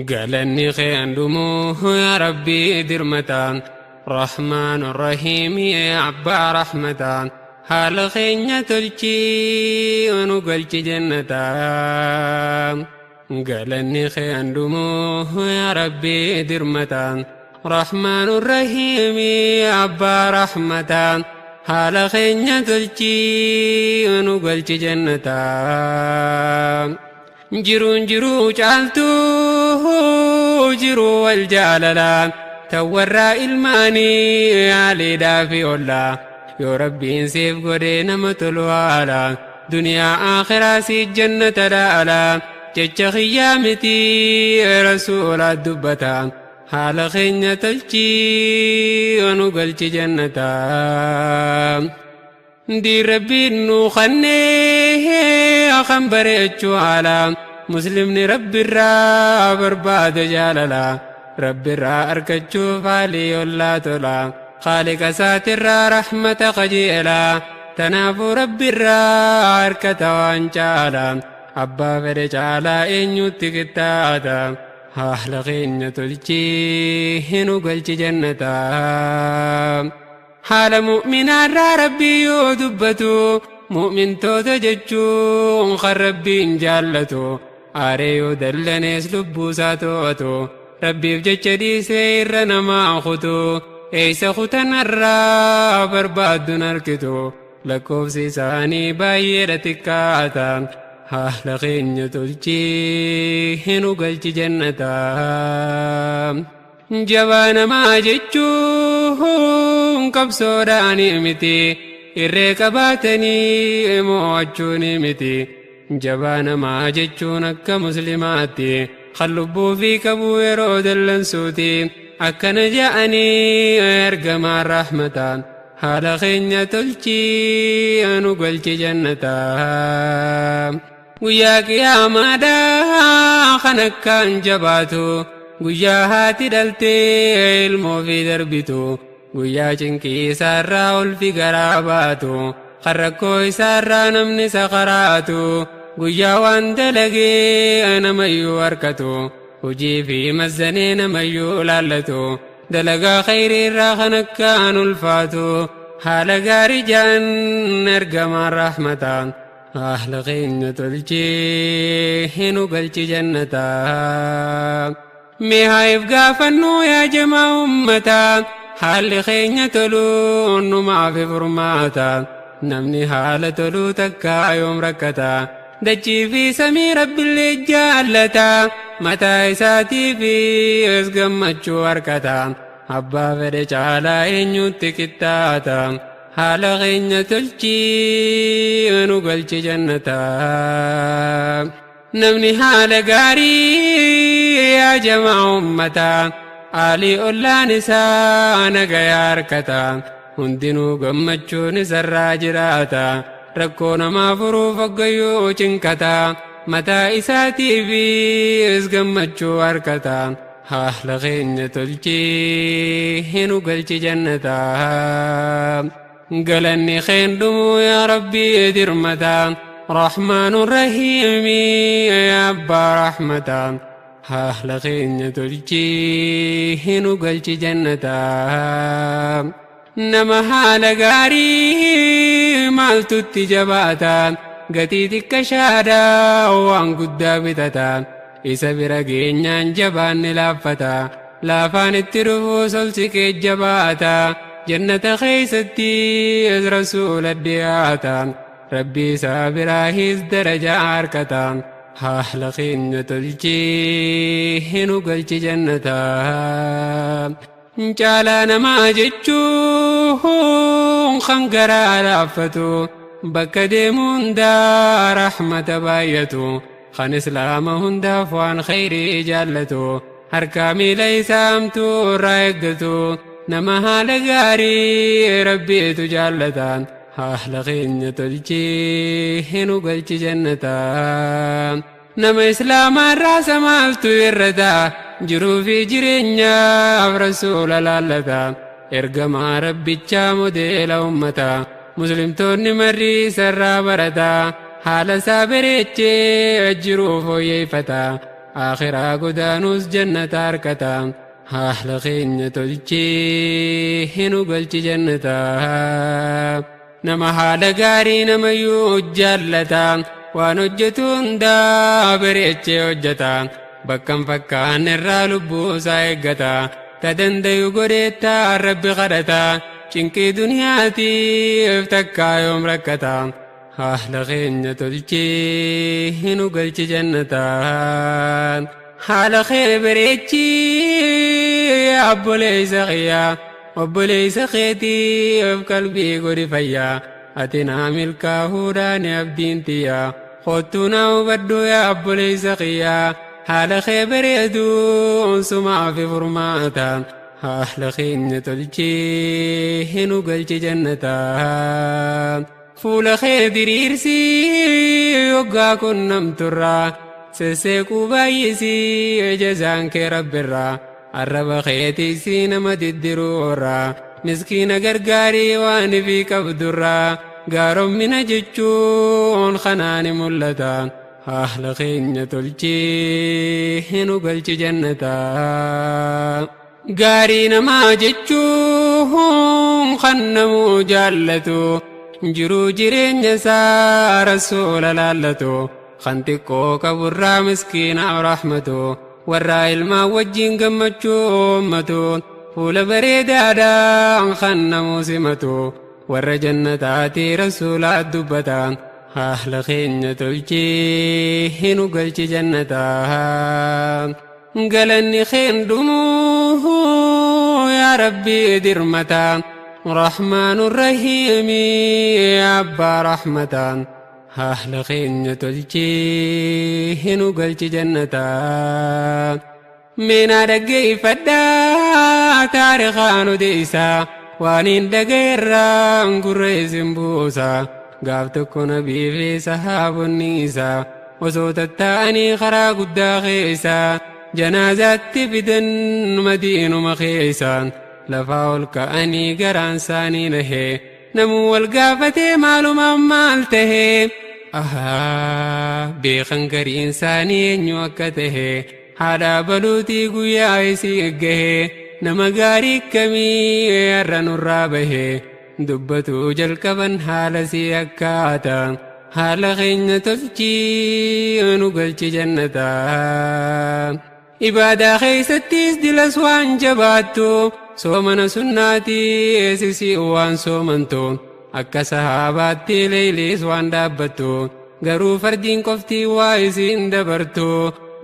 قالني خيندمو يا ربي درمتان رحمن الرحيم يا عبا رحمتان حال خينيا تلشي ونقلش جنتان قالني خيندمو يا ربي درمتان رحمن الرحيم يا عبا رحمتان حال خينيا تلشي ونقلش جنتان جرو جالتو جرو والجاللان تورى الماني علي دافي الله يا ربي نسيف قدينا متلوالا دنيا آخرة سي جنة دالا جج خيامتي رسول الدبتان حال خينة تلشي ونقلش جنتان دي ربي نوخني خنبريتشو على مسلمني ربي الرا برباد جاللا ربي الرا أركتشو فالي الله تلا خالق ساتر رحمة خجيلا تنافو ربي الرا أركتا وانشالا أبا فرجالا إن يتكتاتا أهل خينة تلشي نقلش جنتا حال مؤمن ربي يدبتو مؤمن توتا جتشو خربين جالتو آريو دلنيس لبوساتو ربي بجتشدي سير نما خطو ايس ختن الرا برباد نركتو لكوف سيساني بايرتكاتا أهل خينة تلشي هنو قلش جنتا جوانا ما جتشو قبصوراني متي إرّيك باتني موجوني متي جوانا ما جتشون أكا مسلماتي خلبو في كبو يرود اللنسوتي أكا نجأني إرقم الرحمتان حال خينيا تلشي أنو قلش جنتا وياك يا مادا خنكا انجباتو guyyaa haati dhaltee ilmoo fi darbitu guyyaa cinqii isaarraa ulfi garaa baatu kan rakkoo isaarraa namni isa qaraatu guyyaa waan dalagee namayyuu harkatu hojii fi mazzanee namayyuu laallatu dalagaa khayriirraa kan akkaan ulfaatu haala gaarii jaan ergamaan rahmataan ahla keenya tolchee hinu galchi jannataa مهايف قافنو يا جماعة أمتا حال خينيا تلو نما في فرماتا نمني حال تلو تكا يوم ركتا دجي في سمي رب اللي جالتا متى إساتي في اسقمتشو اركتا أبا فرج على إنيو تكتاتا حال خينيا تلشي نقلش جنتا نمني حال قاري يا جماعة أمتا آلي أولا نساء نقيا ركتا هندنو قمتشو نسر جراتا ركونا ما فرو فقيو چنكتا متى إساتي في اسقمتشو أركتا أهل خينة تلشي هنو قلش جنتا قلني خين دمو يا ربي درمتا رحمن الرحيم يا أبا رحمتا أهل خينة تلشي هنو قلش جنتا نما حال قاري مالتو التجباتا قتيتك شادا وان قدا بتتا إسا برقين جبان لافتا لافان الترفو سلسك الجباتا جنة خيستي إز رسول الدياتا ربي سابراهيز درجة عركتا أهل خينة تلشي هنو قلش جنتا جالانا ما جتشو خنقرا لافتو بكا ديمون دا رحمة بايتو خان إسلامهن دافوان خيري جالتو هركامي ليسامتو رايقتو نما هالقاري ربي تجالتان أهل خينة تلشي هنو قلش جنتا نما إسلام الراس مالتو يردا جرو في جرينيا رسول الله ergamaa rabbichaa modeela ummataa muslimtoonni marrii isarraa barataa haala isaa bareechee jiruuf fooyyeffataa akhiraa godaanuus jannata harkataa haala keenya tolchee nu galchi jannataa nama haala gaarii namayyuu jaallataa waan hojjetu hundaa bareechee hojjetaa bakkan fakkaanne irraa lubbuu isaa eeggataa ta dandayu godheettaa rabbi kadhataa cinqii duniyaatiif takkaa yoom rakkataa haala keenya tolchee nu galchi jannataa haala kee bareechii obboleessa kiyyaa obboleessa keetiif qalbii godhi fayyaa ati naa milkaahuudhaan abdiin tiyyaa kottuu naa hubadhu yaa obboleessa kiyyaa haala kee bareeduun sumaa fi furmaataan haala keenya tolchee nu galchi jannataa fuula kee diriirsii waggaa qunnamturraa sesseequu baay'isii jazaan kee rabbirraa arraba keetiisii nama diddiruurraa miskiina gargaarii waan ifii qabdurraa gaarommina jechuun kanaani mul'ataan haala keenya tolchee nu galchi jannataa gaarii namaa jechuun kan namuu jaallatu jiruu jireenya isaa rasuula laallatu kan xiqqoo qaburraa miskiinaaf rahmatu warraa ilmaa wajjiin gammachuu uummatu fuula bareedaadhaan kan namuu simatu warra jannataati rasuulaa dubbataan haala keenya tolchee nu galchi jannataa galanni keen dhumuu yaa rabbii dirmataa rahmaanun rahiimii abbaa rahmataan haala keenya tolchee nu galchi jannataa meenaa dhaggeeffadhaa taarikaa nu deeysaa waan hin dhagayeerraa gurra isin buusaa gaaf tokko nabii fi sahaabonni isaa osoo tattaa'anii karaa guddaa keessaa janaazaatti fidan madiinuma keessaan lafaa ol ka'anii garaan isaanii nahee namuu wal gaafatee maalumaan maal tahee beekan gariin isaanii eenyu akka tahee haadhaa baluutii guyyaa isii eggahee nama gaarii akkamii har'a nurraa bahee dubbatuu jalqaban haala sii akkaataa haala keenya tolchii nu galchi jannataa ibaadaa keessattis dilas waan jabaattu soomana sunnaatii eesisii waan soomantu akka sahaabaatti leeyliis waan dhaabbattu garuu fardiin qoftii waa isiin dabartu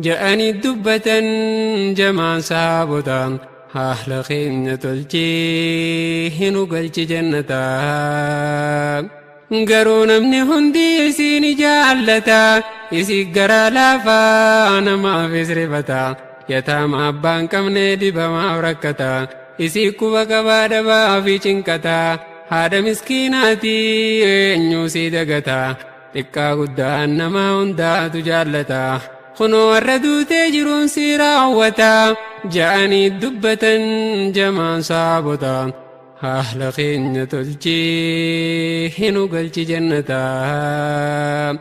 ja'anii dubbatan jamaan sahaabotaan haala keenya tolchee nu galchi jannataa garuu namni hundi isiin jaallataa isii garaa laafaa namaaf isrifataa yataama abbaan qabne dibamaaf rakkataa isii quba qabaa dhabaa fi cinqataa haadha miskiinaatii eenyuu sii dagataa xiqqaa guddaan namaa hundaatu jaallataa kunoo warra duutee jiruun sii raawwataa ja'anii dubbatan jamaan sahaabotaa haala keenya tolchee nu galchi jannataa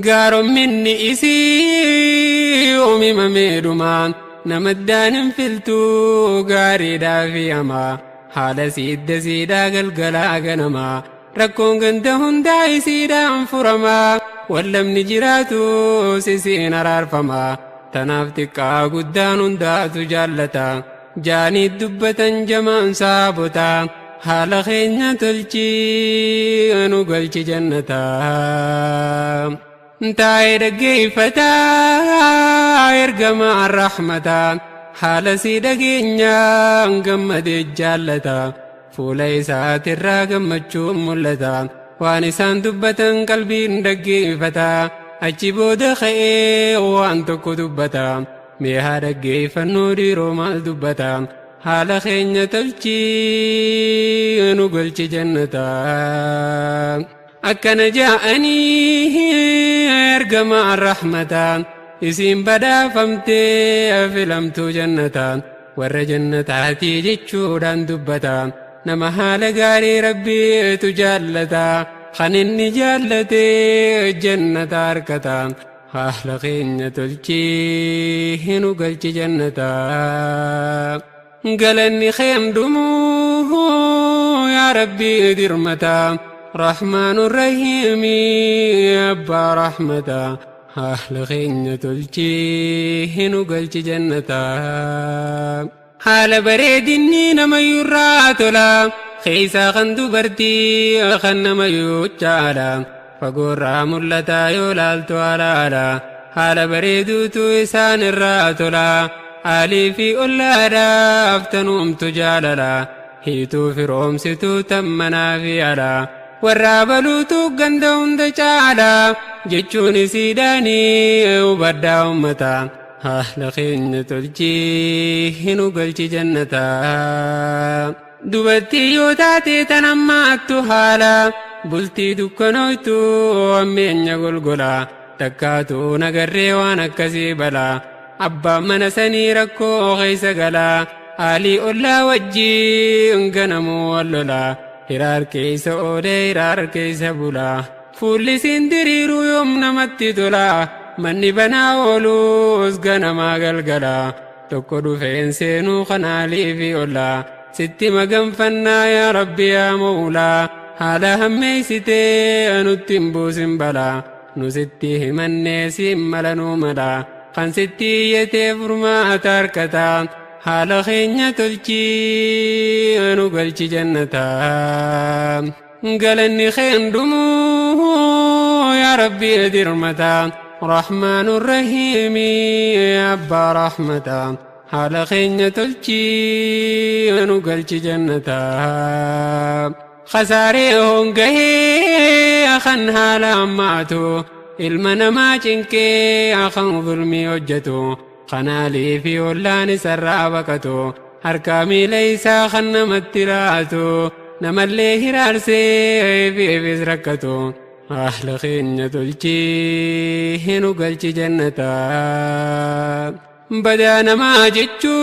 gaaromminni isii uumamee dhumaan namaddaan hin filtuu gaariidhaa fi hamaa haala siidda siidhaa galgalaa ganamaa rakkoon ganda hundaa isiidhaan furamaa wallamni jiraatu sisiin araarfamaa tanaaf xiqqaa guddaan hundaatu jaallataa jaanii dubbatan jamaan sahaabotaa haala keenya tolchii nu galchi jannataa taa'ee dhaggeeffataa ergamaan rahmataa haala sii dhageenyaan gammadee jaallataa fuula isaatirraa gammachuun mul'ataa waan isaan dubbatan qalbiin dhaggeeffataa achi booda ka'ee waan tokko dubbataa mee haa dhaggeeffannuu dhiiroo maal dubbataa haala keenya tolchii nu galchi jannataa akkana jaa'anii ergamaan rahmataa isiin badhaafamtee filamtuu jannataa warra jannataatii jechuudhaan dubbataa nama haala gaarii rabbiitu jaallata kan inni jaallate jannata harkata haala keenya tolchii hinu galchi jannata galanni keendumu yaa rabbii dirmata رحمن الرحيم أبا رحمة أهل خينة الجيه نقلت جنتا حال بريدني نما يراتلا خيسا خندو برتي خنما يوچالا فقرى ملتا يولالتو علالا حال بريدو تويسان الراتلا آلي في أولادا أفتنوم تجاللا هيتو في رومستو تمنا في علا والرابلوتو قندون دجالا جيشوني سيداني وبدا أمتا أهل خينة الجيه نقلت جنتا دوبتي يوتاتي تنماتو حالا بلتي دكنويتو أمين يقول قلا تكاتو نقري وانا كسيبلا أبا من سني ركو غيس قلا آلي أولا وجي انقنمو والولا هرار كيس أولي هرار كيس بولا فولي سندريرو يوم نمتي تولا مني بنا أولوس قنما قلقلا تقودو فين سينو خنالي في أولا ستي مقام فنا يا ربي يا مولا هذا همي ستي أنو سنبلا نو ستي همني سملا ملا خان ستي يتفرما تركتا حال خينة تلجي أنو قلت جنتا قالني خين دمو يا ربي درمتا رحمن الرحيم أبا رحمتا حال خينة تلجي أنو قلت جنتا خساري هنقهي أخن حالا ماتو المنا ما جنكي أخن ظلمي وجتو خنالي في ولان سرابكتو هركامي ليس خن متلاتو نملي هرارسي في بزركتو أهل خينة الجي هنو قلت جنتا بدانا ما جتشو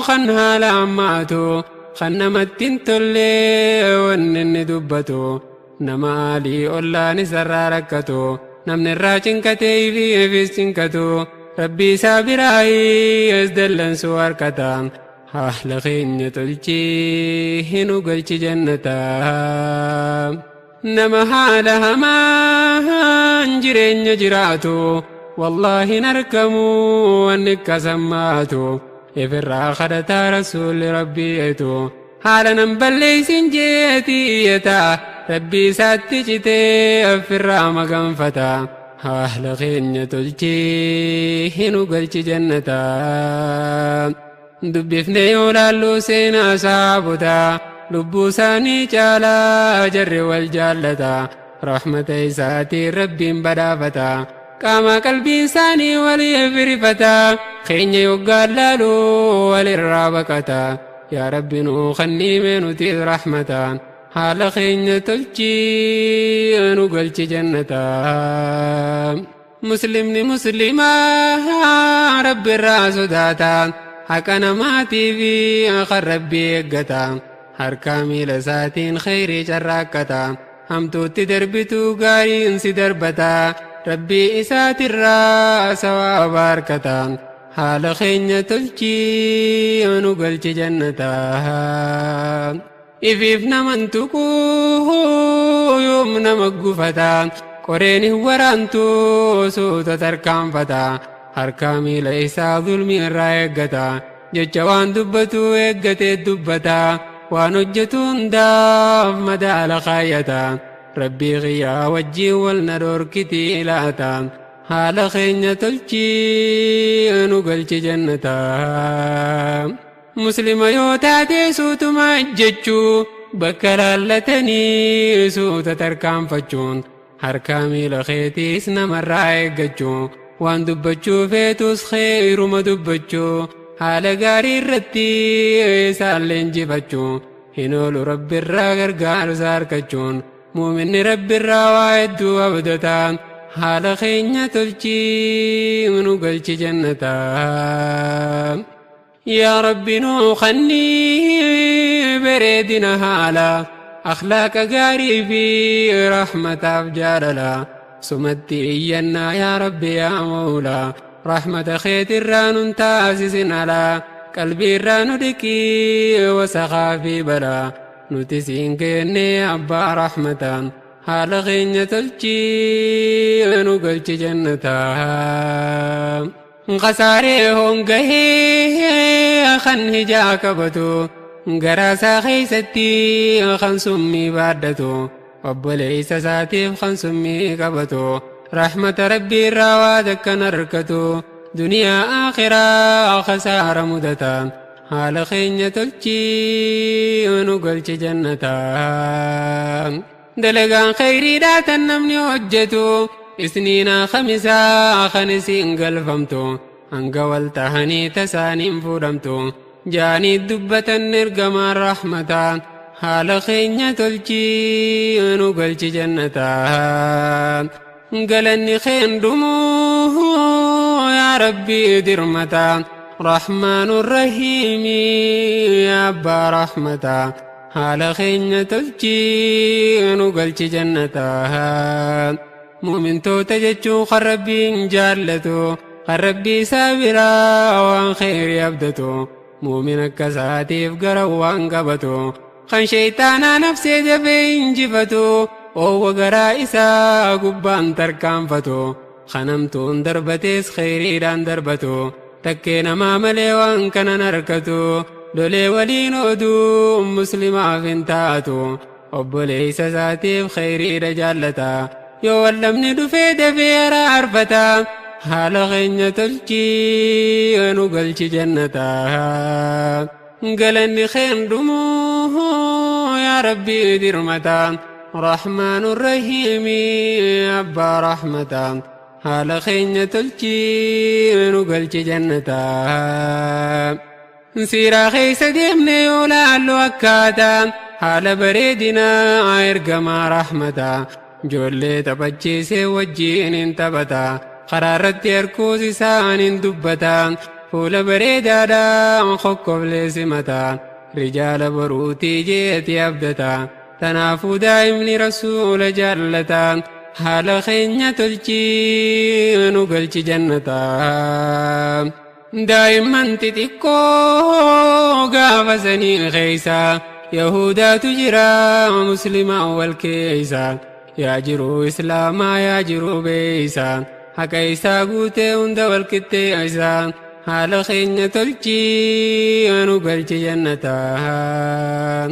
خنها لعماتو خن متين تولي ونن دبتو نمالي ولان سراركتو نمن الراجن كتي في سنكتو ربي سابراي ازدلن سوار كتان أهل خينة الجي هنو قلت جنتا نما حالها ما انجرين جراتو والله نركمو وانك سماتو إفرا خدتا رسول ربي ايتو حالا نمبلي سنجيتي يتا ربي ساتي جتي أفرا مقام فتا أهل خينة الجي هنو قلت جنتا دبفني يولالو سينا سابتا لبو ساني جالا جر والجالتا رحمة إساتي ربي بدافتا كما قلبي ساني ولي فرفتا خين يقال لالو وللرابكتا يا ربي نو خني من تيز رحمتا حال خين تلجي أنو قلت جنتا مسلمني مسلما ربي الراس داتا حقنا ماتي في آخر ربي اقتا هركامي لساتين خيري جراكتا همتو تدربتو قارين سدربتا ربي إسات الراس وباركتا حال خين تلجي أنو قلت جنتا إفيفنا من تكو يومنا مقفتا قريني ورانتو سوتا تركام فتا هركامي ليسا ظلمي الرايقتا ججوان دبتو اقتي دبتا وانجتون داف مدى لخايتا ربي غيا وجي والندور كتي إلاتا حال خينة تلجي أنو قلت جنتا مسلم يوتاتي سوت ما اججو بكالالتني سوت تركام فجون هركامي لخيتي اسنم الرايقجو وان دبجو فيتوس خير ما دبجو حال غاري الرتي سالين جبجو هنول رب الراغر قال ساركجون مؤمن رب الراوائد وابدتان حال خينة تلجي منو قلت جنتا يا ربي نو خني bareedina haala akhlaaqa gaarii fi rahmataaf jaalala sumatti iyyannaa yaa rabbi yaa mawlaa rahmata keetirraa nun taasisin alaa qalbiirraa nu dhiqii wasaqaa fi balaa nuti siin kenne abbaa rahmataan haala keenya tolchii nu galchi jannataa qasaaree hongahee kan hijaa qabatu garaasaa keeysatti kan summii baaddatu obboleeysa isaatiif kan summii qabatu rahmata rabbii irraa waa takkan harkatu duniyaa aakhiraa khasaara mudataan haala keenya tolchii nu galchi jannataa dalagaan khayriidhaa tan namni hojjetu isniinaa khamisaa kan isiin galfamtu hanga wal tahanii tasaaniin fuudhamtu jaanii dubbatan ergamaan rahmataa haala keenya tolchii nu galchi jannataa galanni keen dhumuu yaa rabbii dirmataa rahmaanun rahiimii yaa abbaa rahmataa haala keenya tolchii nu galchi jannataa mu'mintoota jechuun kan rabbiin jaallatu kan rabbii isaa biraa waan khayrii abdatu mu'min akka isaatiif gara waan qabatu kan shayxaanaa nafsee jabee injifatu oowwa garaa isaa gubbaan tarkaanfatu kanamtuun darbatees khayriidhaan darbatu takkee namaa malee waan kanan harkatu lolee waliin oduu muslimaaf hin taatu obboleeysa isaatiif khayriidha jaallata yoo wallamni dhufee dafee araarfata haala keenya tolchii nu galchi jannataa galanni keen dhumuu yaa rabbii dirmataa rahmaanun rahiimii abbaa rahmataa haala keenya tolchii nu galchi jannataa siiraa keeysa deemne yoo laallu akkaataa haala bareedinaa ergamaa rahmataa ijoollee taphachiisee wajjiin hin taphata karaa irratti harkuus isaanin dubbata fuula bareedaadhaan kokkoblee simata rijaala baruutii jeeti abdata tanaafuu daa'imni rasuula jaallata haala keenya tolchii nu galchi jannataa daa'imman xixiqqoo gaafa sanii keeysa yahudaatu jira muslimaa wal keeysa yaa jiru islaamaa yaa jiru beeysa haqa isaa guutee hunda wal qixxeeysa haala keenya tolchii nu galchi jannataa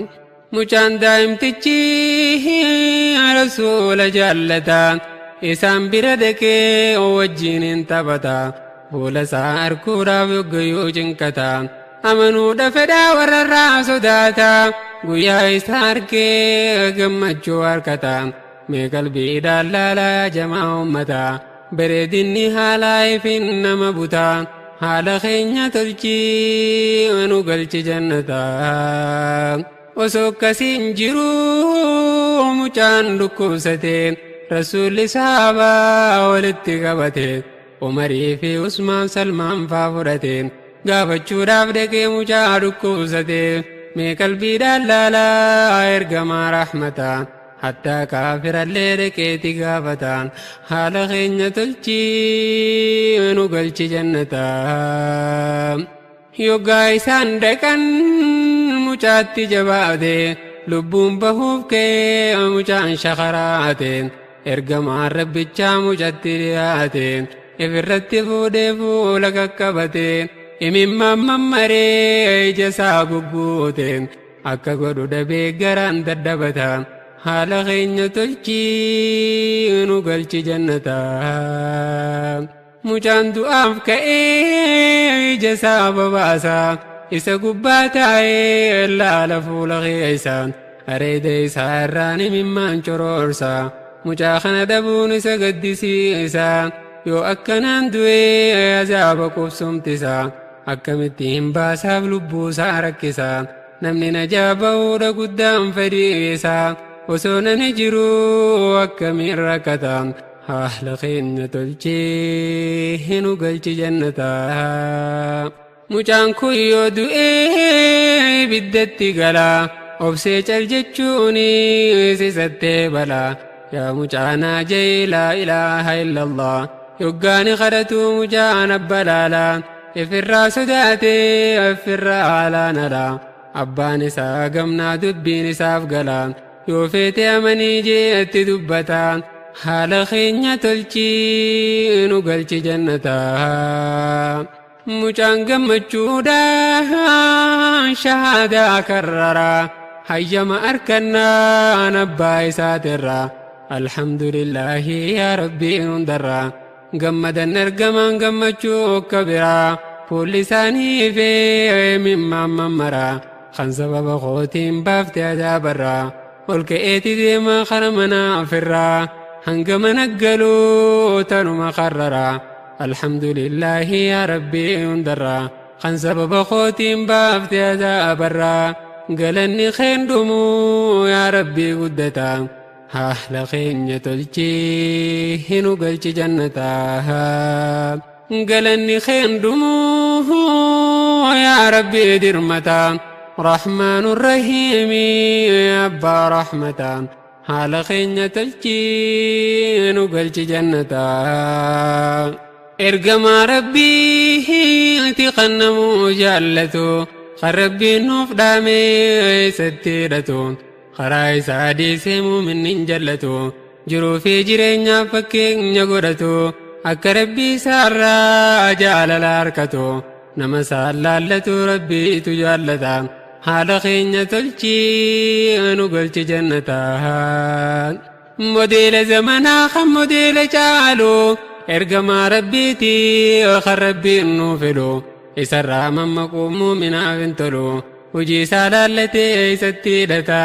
mucaan daa'imtichi rasuula jaallata isaan bira dhaqee wajjiin hin taphata fuula isaa arguudhaaf yoggayyuu cinqata amanuudha fedhaa warrarraa sodaata guyyaa isaa argee gammachuu harkata mee qalbiidhaan laalaa jamaa ummata bareedinni haalaa ifin nama buta haala keenya tolchii nu galchi jannataa osoo akkasiin jiru mucaan dhukkubsate rasuulli sahabaa walitti qabate umarii fi usmaan salmaan faa fudhate gaafachuudhaaf dhaqee mucaa dhukkubsate mee qalbiidhaan laalaa ergamaa rahmataa hattaa kaafirallee dhaqeeti gaafataan haala keenya tolchii nu galchi jannataa yoggaa isaan dhaqan mucaatti jabaate lubbuun bahuuf kee mucaan shakaraate ergamaan rabbichaa mucatti dhiyaate ifirratti fuudhee fuula qaqqabate imimmaan mammaree ija isaa gugguute akka godhu dhabee garaan daddabata haala keenya tolchii nu galchi jannataa mucaan du'aaf ka'ee ija isaa babaasa isa gubbaa taa'ee laala fuula keeysa areeda isaa irraan imimmaan coroorsa mucaa kana dhabuun isa gaddisiisa yoo akkanaan du'ee azaaba qubsumtisa akkamittiin baasaaf lubbuusaa rakkisa namni najaa ba'uudha guddaan fedhiisa osoo nani jiru akkamiin rakkata haala keenya tolchii nu galchi jannataa mucaan kun yoo du'ee ibiddatti gala obsee cal jechuuni sisattee balaa yaa mucaanaa jee laa ilaaha illallah yoggaani kadhatu mucaan abbalaalaa ifirraa sodaatee ifirraa haalaanadha abbaan isaa gamnaa dubbiin isaaf galaa yoo feete amanii jeetti dubbataa haala keenya tolchii nu galchi jannataa mucaan gammachuudhaan shahaadaa karraraa hayyama arkannaan abbaa isaatirraa alhamdulillaahi yaa rabbii hundarraa gammadan ergamaan gammachuu akka biraa fuulli isaanii fi mimmaan mammaraa kan sababa kootiin baafte adaabarraa ol ka'eeti deema kara manaa ofirraa hanga mana galuu tanuma karraraa alhamdulillaahi yaa rabbii hundarraa kan sababa kootiin baafte adaabarraa galanni keen dhumuu yaa rabbii guddataa haala keenya tolchii hinu galchi jannataa galanni keen dhumuu yaa rabbii dirmataa rahmaanu rahiimi abbaa rahmataa haala keenya tolchii hinu galchi jannataa ergamaa rabbiiti kan namuu jaallatu kan rabbiin nuuf dhaamee isatti hidhatu karaa isaa dhiisee muuminnin jallatu jiruu fi jireenyaaf fakkeenya godhatu akka rabbii isaarraa jaalala harkatu nama isaan laallatu rabbiitu jaallata haala keenya tolchii nu galchi jannataa modeela zamanaa kan modeela caalu ergamaa rabbiiti kan rabbiin nuu fedhu isarraa mammaquu muuminaaf hin tolu hojii isaa laallatee isatti hidhata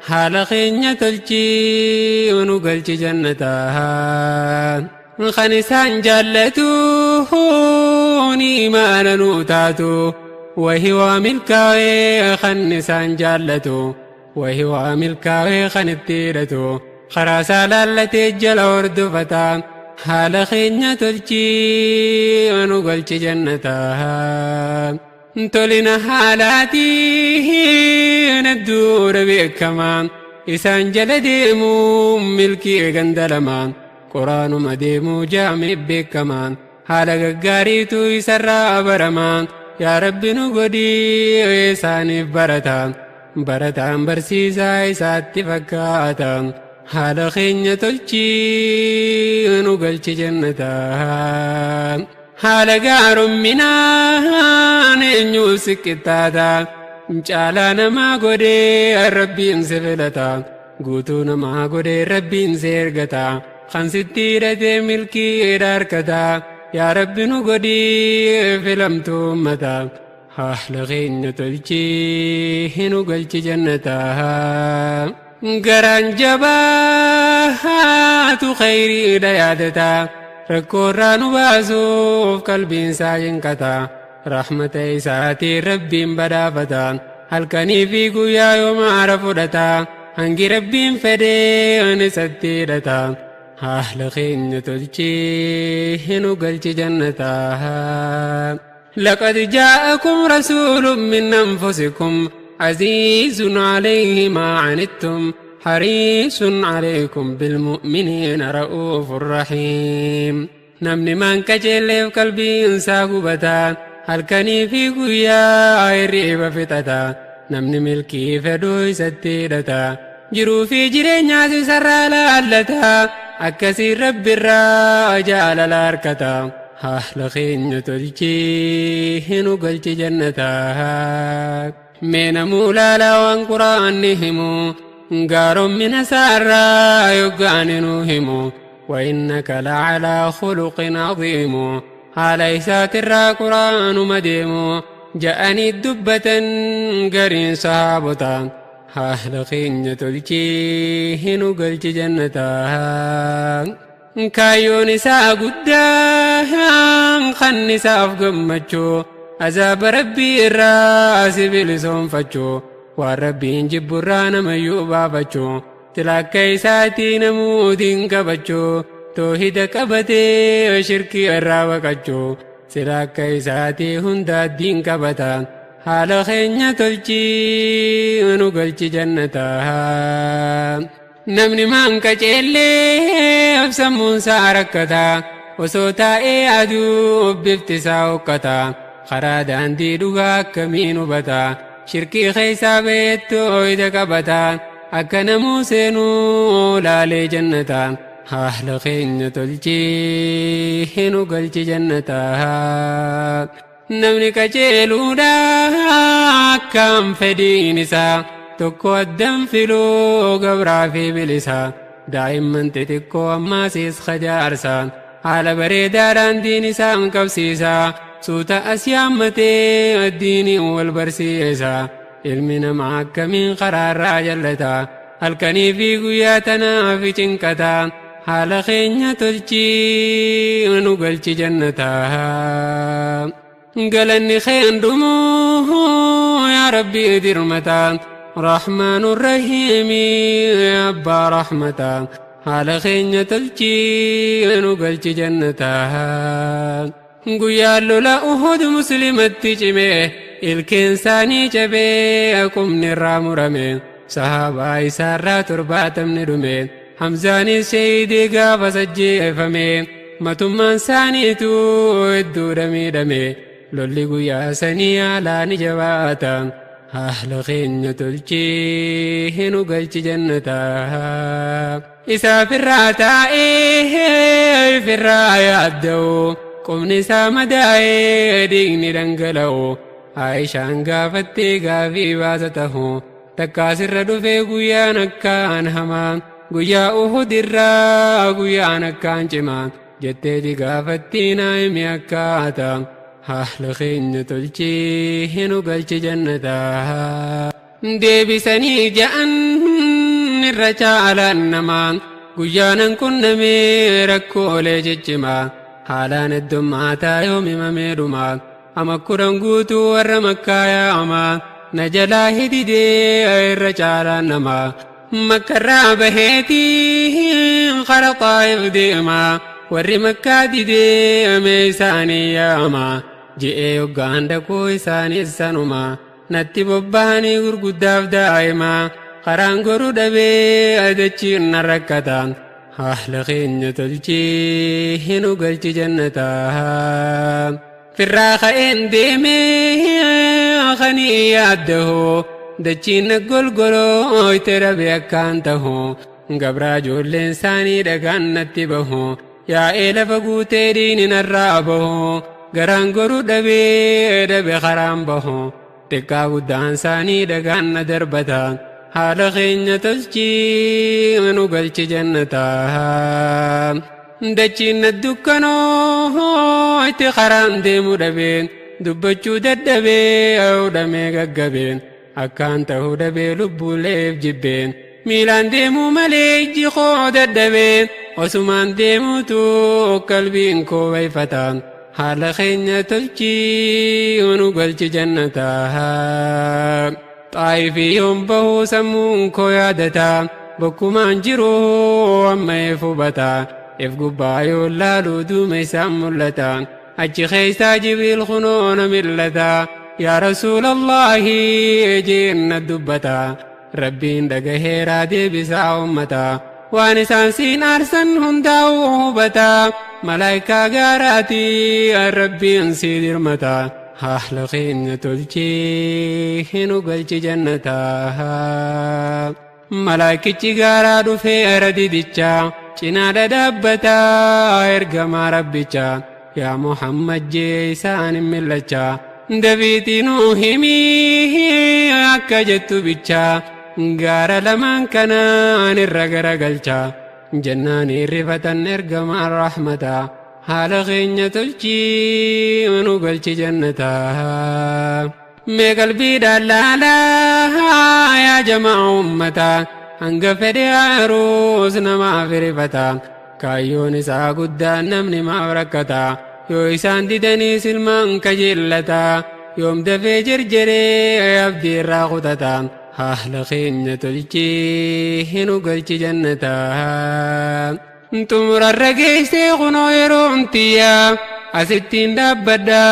haala keenya tolchii nu galchi jannataa kan isaan jaallatu ni imaana nuu taatu wahi waa milkaa'ee kan isaan jaallatu wahi waa milkaa'ee kan itti hidhatu karaa isaa laallatee jala hordofata haala keenya tolchii nu galchi jannataa tolina haalaatiin adduudha beekamaa isaan jala deemuu milkii gandalamaan quraanuma deemuu jaamee beekamaan haala gaggaariitu isarraa baramaan yaa rabbi nu godhii isaaniif barataan barsiisaa isaatti fakkaata haala keenya tolchii nu galchi jannataa haala gaarumminaan eenyuu siqqixxaata caalaa namaa godhee rabbiin si filata guutuu namaa godhee rabbiin si ergata kan sitti hidhatee milkii harkata yaa rabbi nu godhii filamtuu ummata haala keenya tolchii nu galchi jannataa garaan jabaatu khayriidha yaadata rakkoorraa nu baasuuf qalbiin isaa jinqata rahmata isaatiin rabbiin badhaafata halkanii fi guyyaa yooma aara fudhata hangi rabbiin fedhee isatti hidhata haala keenya tolchii nu galchi jannataa laqad jaa'akum rasuulun min anfusikum عزيز عليه ما عنتم حريص عليكم بالمؤمنين رؤوف رحيم نمني من كجل في قلبي انسى قبتا هل كني في قويا عيريب فتتا نمني ملكي فدوي ستيرتا جرو في جرين ياسي سرى لالتا أكسي رب الراجع للاركتا هاهل خين تلجي نقلت جنتا من مولالا وان قرآنهم قار من سارا يقاننهم وإنك لعلى خلق عظيم أليس ترى قرآن مديم جاءني الدبة قرين صحابتا أهل خينة الجيه نقلت جنتا كايون نساء قدام خنساء فقمتشو عذاب ربي الراس بلسون فتشو والربي جبرانا ميوبا فتشو تلاك كيساتي نمودين كبتشو توحيد كبتي وشركي الراوكتشو تلاك كيساتي هندا الدين كبتا haala keenya tolchii nu galchi jannataa. Namni maan qaceellee absammuunsaa rakkataa osoo taa'ee aduu biftisaa hokkataa karaa daandii dhugaa akkamiin hubataa shirkii keessaa beettoo ija qabataa akka namuu seenuu laalee jannataa haala keenya tolchii nu galchi jannataa. Namni qaceeluudha akkam fedhiin isaa tokko addan filuu gabraa fi bilisaa daa'imman xixiqqoo ammaasiis kajaarsaa haala bareedaadhaan diin isaan qabsiisaa suuta as yaammatee addiinii wal barsiisaa ilmi namaa akkamiin karaarraa jallataa halkanii fi guyyaa tanaaf cinqataa haala keenya tolchii nu galchi jannataa. Galanni keen dhumuu yaa rabbii dirmataa رحمن الرحيم يا أبا رحمتا حال خينيا تلجي نقلت جنتها قويا لولا أهد مسلمة تجمي الكنساني جبي أكم نرام رمي صحابة إسارة تربات من رمي حمزاني سيدي قاف سجي فمي متمان ساني تو الدو رمي رمي لولي قويا سني على نجواتا أهل خينيا تلجي نقلت جنتها إسا فراتا فرايا الدو قمني سامداي ديني دنقلو عايشان قافتي قافي باسته تكاسر دفي قويا نكان همان قويا أهد الرا قويا نكان جمان جتي قافتي نايمي أكاتا أهل خينيا تلجي نقلت جنتها ديبسني جأن الرجال النمان قيانا كن ميركو لججما حالان الدماتا يوم مميرما أما كرن قوتو ورمكا يا أما نجلا هدي دي الرجال النما مكرا بهيتي خرطا يفديما ورمكا دي ميساني يا أما جئي يقان دكو إساني السنما نتي بباني غرقداف دائما قران قرو دبي أدتشين نركتا أهل خينيا تلجي نقلت جنتها في الراخة انديمي خني ياده دتشين نقل قلو يتربي أكانته قبرا جول الإنساني دقان نتبه يا إيلا فقوتي دين نرابه قران قرو دبي خرام به تكا قدان ساني دقان دربتا حال خينيا تلجي نقلت جنتها دچين الدكانو اتخران ديمو دبين دبچو ددبي او دمي ققبين اكان تهو دبي لبو ليف جبين ميلان ديمو مليجي خو ددبين وسمان ديمو تو قلبين كو ويفتان حال خينيا تلجي ونقلت جنتها طائفي يوم بهو سمون كو يادتا بكمان جرو أما يفوبتا يفقبا يولالو دومي سامولتا أجي خيستا جبيل خنون ملتا يا رسول الله جينا الدبتا ربين دقهيرا دي بسا أمتا وانسان سين أرسن هنداو هبتا ملايكا غاراتي الربين سيدر متا أهل خينيا تلجي نقلت جنتها ملايكتي غارا دفي أردي ديچا چنا دبتا إرقما ربيچا يا محمد جيسان ملچا دبيتي نوهمي أكا جتو بيچا غارا لمن كنان الرقرقلچا جناني رفتن إرقما الرحمتا حال خينيا تلجي ونقلت جنتها مي قلبي دلالا يا جماعة أمتا هنگ فدي عروس نما فرفتا كايون إسا قدان نمني ما وركتا يو إسان ديدني سلمان كجلتا يوم دفي جرجري يبدي راقتتا أهل خينيا تلجي نقلت جنتها تمر الرقيسي خنو يرومتيا أستين دبدا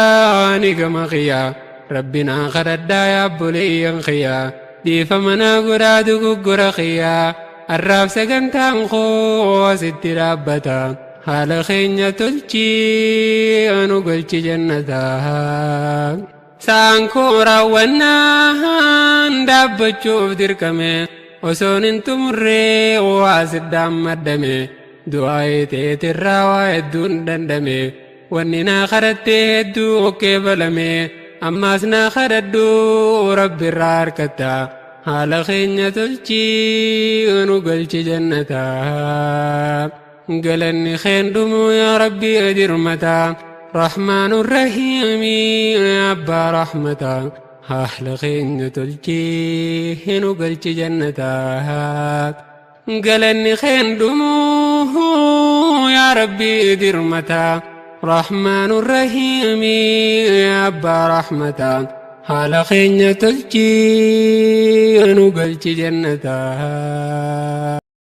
نقم خيا ربنا خردا يا بولي خيا ديفمنا قراد قرا خيا الراب سكنتان خو ست رابتا حال خينيا تلچي أنو قلچي جنتا سانكو راونا دابچوف دركمي وسون انتم الري واسد دام مدمي دعاي تيتر ويدون دندمي وننا خردت دو كيبلمي أماسنا خردو رب الرار كتا حال خينيا تلچي أنو قلچي جنتا قلني خين دمو يا ربي أدير متى رحمن الرحيم يا أبا رحمتا أحلى خين تلجي هنو قلت جنتا قلني خين دمو يا ربي أدير متى رحمن الرحيم يا أبا رحمتا أحلى خين تلجي هنو قلت جنتا